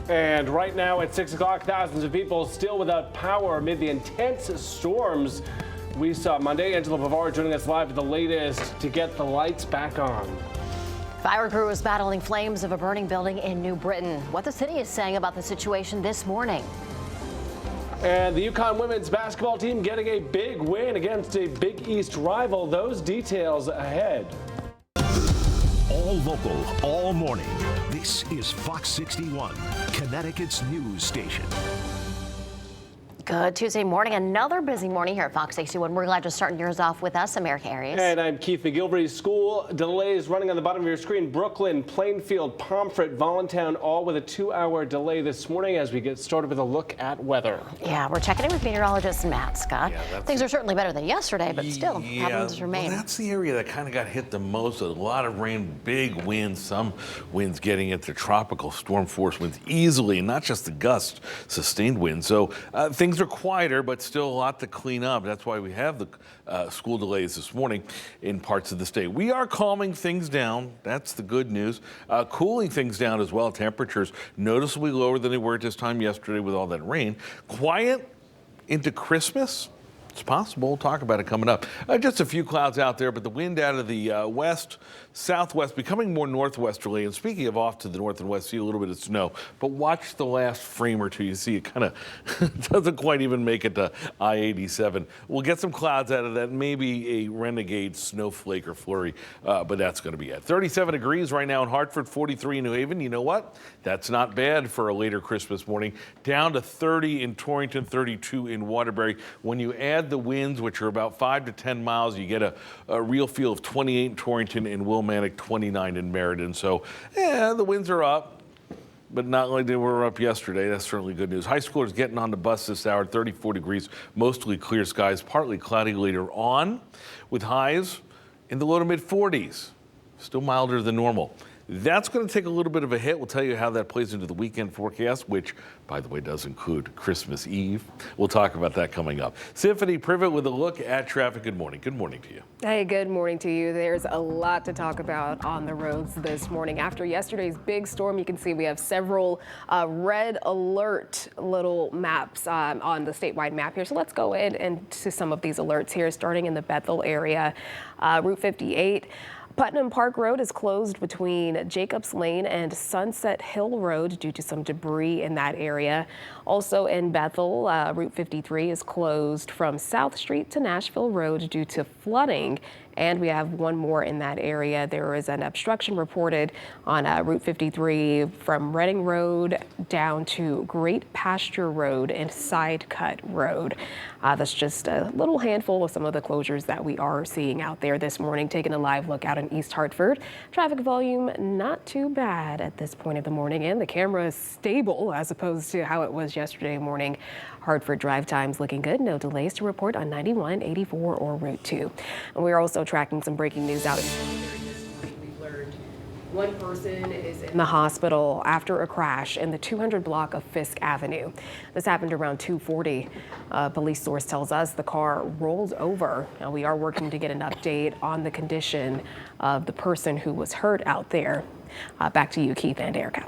And right now at 6 o'clock, thousands of people still without power amid the intense storms we saw Monday. Angela Bavaro joining us live with the latest to get the lights back on. Fire crew is battling flames of a burning building in New Britain. What the city is saying about the situation this morning. And the UConn women's basketball team getting a big win against a Big East rival. Those details ahead. All local, all morning. This is Fox 61, Connecticut's news station. Good Tuesday morning. Another busy morning here at Fox 61. We're glad to start yours off with us, America Arias. And I'm Keith McGilvery. School delays running on the bottom of your screen. Brooklyn, Plainfield, Pomfret, Voluntown, all with a 2-hour delay this morning as we get started with a look at weather. Yeah, we're checking in with meteorologist Matt Scott. Yeah, things are certainly better than yesterday, but still, problems remain. Well, that's the area that kind of got hit the most. A lot of rain, big winds, some winds getting into tropical storm force winds easily, and not just the gusts, sustained winds. So things are quieter, but still a lot to clean up. That's why we have the school delays this morning in parts of the state. We are calming things down. That's the good news. Cooling things down as well. Temperatures noticeably lower than they were at this time yesterday with all that rain. Quiet into Christmas. It's possible. We'll talk about it coming up. Just a few clouds out there, but the wind out of the west, southwest, becoming more northwesterly. And speaking of off to the north and west, see a little bit of snow. But watch the last frame or two. You see it kind of doesn't quite even make it to I-87. We'll get some clouds out of that, maybe a renegade snowflake or flurry, but that's going to be it. 37 degrees right now in Hartford, 43 in New Haven. You know what? That's not bad for a later Christmas morning. Down to 30 in Torrington, 32 in Waterbury. When you add the winds, which are about 5 to 10 miles, you get a real feel of 28 in Torrington and Wilmanic, 29 in Meriden. So, yeah, the winds are up, but not like they were up yesterday. That's certainly good news. High schoolers getting on the bus this hour, 34 degrees, mostly clear skies, partly cloudy later on, with highs in the low to mid 40s. Still milder than normal. That's going to take a little bit of a hit. We'll tell you how that plays into the weekend forecast, which, by the way, does include Christmas Eve. We'll talk about that coming up. Symphony Privet with a look at traffic. Good morning. Good morning to you. Hey, good morning to you. There's a lot to talk about on the roads this morning. After yesterday's big storm, you can see we have several red alert little maps on the statewide map here. So let's go in and to some of these alerts here, starting in the Bethel area. Route 58. Putnam Park Road is closed between Jacobs Lane and Sunset Hill Road due to some debris in that area. Also in Bethel, Route 53 is closed from South Street to Nashville Road due to flooding. And we have one more in that area. There is an obstruction reported on Route 53 from Reading Road down to Great Pasture Road and Side Cut Road. That's just a little handful of some of the closures that we are seeing out there this morning. Taking a live look out in East Hartford. Traffic volume not too bad at this point of the morning, and the camera is stable as opposed to how it was yesterday morning. Hartford drive times looking good. No delays to report on 91, 84, or Route 2. And we're also tracking some breaking news out. We've learned one person is in the hospital after a crash in the 200 block of Fisk Avenue. This happened around 2:40. Police source tells us the car rolled over. Now we are working to get an update on the condition of the person who was hurt out there. Back to you, Keith and Erica.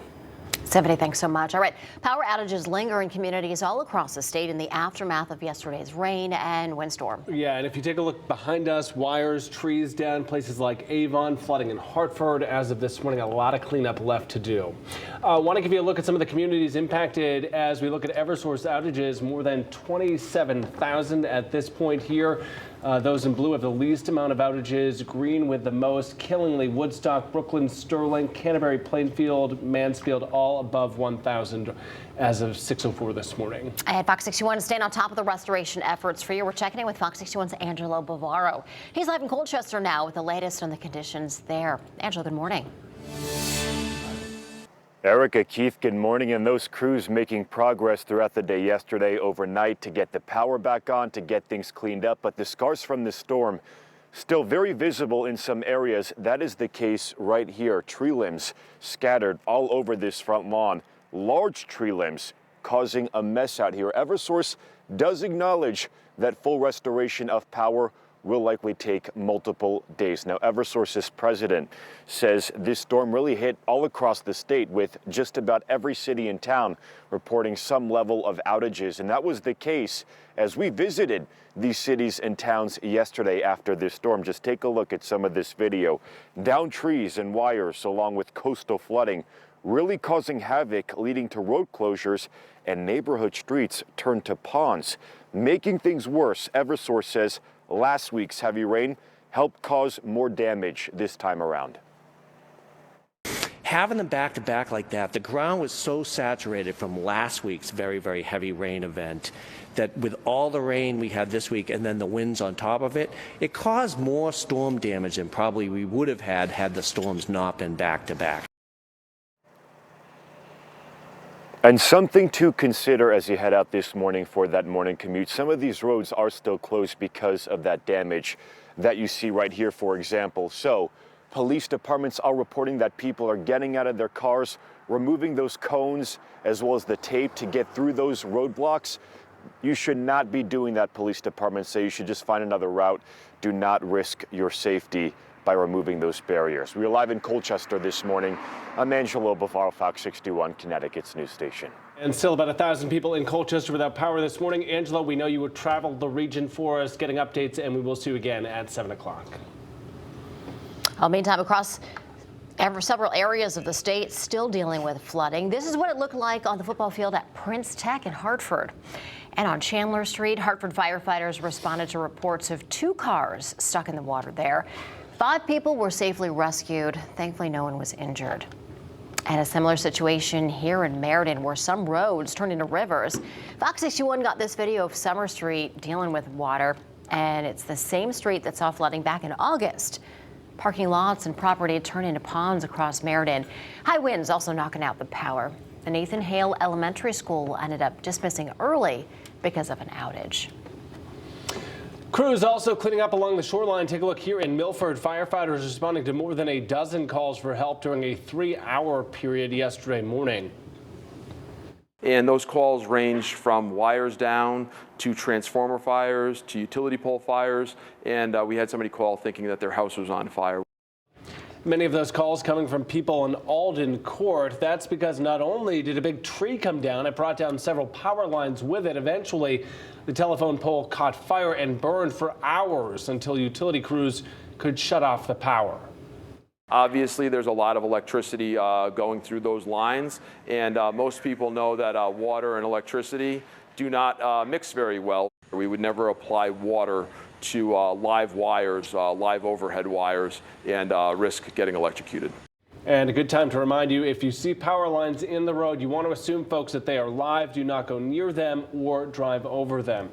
Symphony, thanks so much. All right, power outages linger in communities all across the state in the aftermath of yesterday's rain and windstorm. Yeah, and if you take a look behind us, wires, trees down, places like Avon, flooding in Hartford. As of this morning, a lot of cleanup left to do. Want to give you a look at some of the communities impacted as we look at Eversource outages. More than 27,000 at this point here. Those in blue have the least amount of outages, green with the most. Killingly, Woodstock, Brooklyn, Sterling, Canterbury, Plainfield, Mansfield, all above 1,000 as of 6:04 this morning. And Fox 61 staying on top of the restoration efforts for you. We're checking in with Fox 61's Angelo Bavaro. He's live in Colchester now with the latest on the conditions there. Angelo, good morning. Erica, Keith, good morning. And those crews making progress throughout the day yesterday, overnight, to get the power back on, to get things cleaned up. But the scars from the storm still very visible in some areas. That is the case right here. Tree limbs scattered all over this front lawn. Large tree limbs causing a mess out here. Eversource does acknowledge that full restoration of power will likely take multiple days. Now, Eversource's president says this storm really hit all across the state, with just about every city in town reporting some level of outages. And that was the case as we visited these cities and towns yesterday after this storm. Just take a look at some of this video. Downed trees and wires along with coastal flooding really causing havoc, leading to road closures, and neighborhood streets turned to ponds. Making things worse, Eversource says last week's heavy rain helped cause more damage this time around. Having them back to back like that, the ground was so saturated from last week's very, very heavy rain event that with all the rain we had this week and then the winds on top of it, it caused more storm damage than probably we would have had the storms not been back to back. And something to consider as you head out this morning for that morning commute. Some of these roads are still closed because of that damage that you see right here, for example. So police departments are reporting that people are getting out of their cars, removing those cones as well as the tape to get through those roadblocks. You should not be doing that, police departments say. You should just find another route. Do not risk your safety by removing those barriers. We're live in Colchester this morning. I'm Angelo Bavaro, Fox 61, Connecticut's news station. And still about 1,000 people in Colchester without power this morning. Angelo, we know you would travel the region for us, getting updates, and we will see you again at 7 o'clock. Meantime, across several areas of the state still dealing with flooding. This is what it looked like on the football field at Prince Tech in Hartford. And on Chandler Street, Hartford firefighters responded to reports of 2 cars stuck in the water there. 5 people were safely rescued. Thankfully, no one was injured. And a similar situation here in Meriden, where some roads turned into rivers. Fox 61 got this video of Summer Street dealing with water, and it's the same street that saw flooding back in August. Parking lots and property turned into ponds across Meriden. High winds also knocking out the power. The Nathan Hale Elementary School ended up dismissing early because of an outage. Crews also cleaning up along the shoreline. Take a look here in Milford. Firefighters responding to more than a dozen calls for help during a 3-hour period yesterday morning. And those calls ranged from wires down to transformer fires to utility pole fires. And we had somebody call thinking that their house was on fire. Many of those calls coming from people in Alden Court. That's because not only did a big tree come down, it brought down several power lines with it. Eventually, the telephone pole caught fire and burned for hours until utility crews could shut off the power. Obviously, there's a lot of electricity going through those lines, and most people know that water and electricity do not mix very well. We would never apply water to live wires, live overhead wires, and risk getting electrocuted. And a good time to remind you, if you see power lines in the road, you want to assume, folks, that they are live. Do not go near them or drive over them.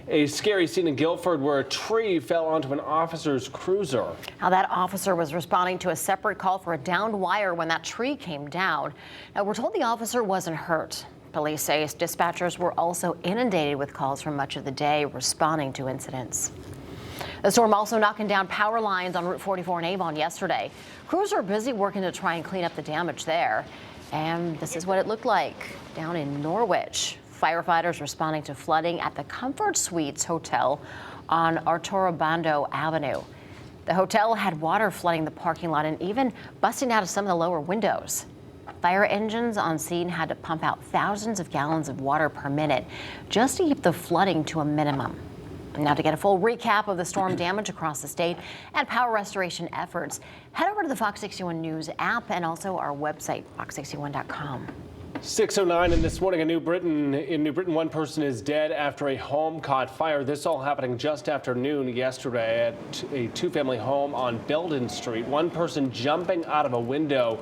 A scary scene in Guilford where a tree fell onto an officer's cruiser. Now, that officer was responding to a separate call for a downed wire when that tree came down. Now, we're told the officer wasn't hurt. Police say dispatchers were also inundated with calls for much of the day responding to incidents. The storm also knocking down power lines on Route 44 in Avon yesterday. Crews are busy working to try and clean up the damage there. And this is what it looked like down in Norwich. Firefighters responding to flooding at the Comfort Suites Hotel on Arturobando Avenue. The hotel had water flooding the parking lot and even busting out of some of the lower windows. Fire engines on scene had to pump out thousands of gallons of water per minute just to keep the flooding to a minimum. Now, to get a full recap of the storm damage across the state and power restoration efforts, head over to the Fox 61 News app and also our website, fox61.com. 6:09 in this morning, in New Britain, one person is dead after a home caught fire. This all happening just after noon yesterday at a 2-family home on Belden Street. One person jumping out of a window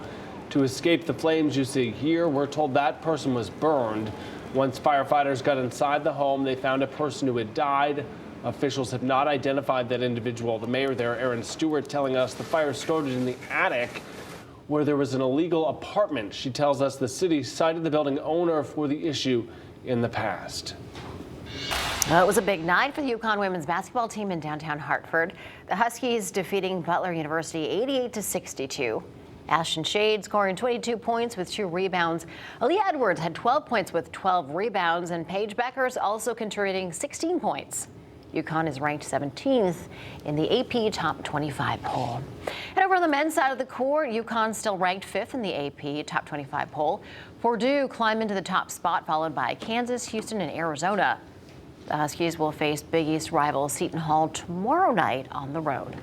to escape the flames you see here. We're told that person was burned. Once firefighters got inside the home, they found a person who had died. Officials have not identified that individual. The mayor there, Aaron Stewart, telling us the fire started in the attic where there was an illegal apartment. She tells us the city cited the building owner for the issue in the past. Well, it was a big night for the UConn women's basketball team in downtown Hartford. The Huskies defeating Butler University 88-62. Ashton Shade scoring 22 points with 2 rebounds. Aaliyah Edwards had 12 points with 12 rebounds, and Paige Beckers also contributing 16 points. UConn is ranked 17th in the AP Top 25 poll. And over on the men's side of the court, UConn still ranked 5th in the AP Top 25 poll. Purdue climbed into the top spot, followed by Kansas, Houston, and Arizona. The Huskies will face Big East rival Seton Hall tomorrow night on the road.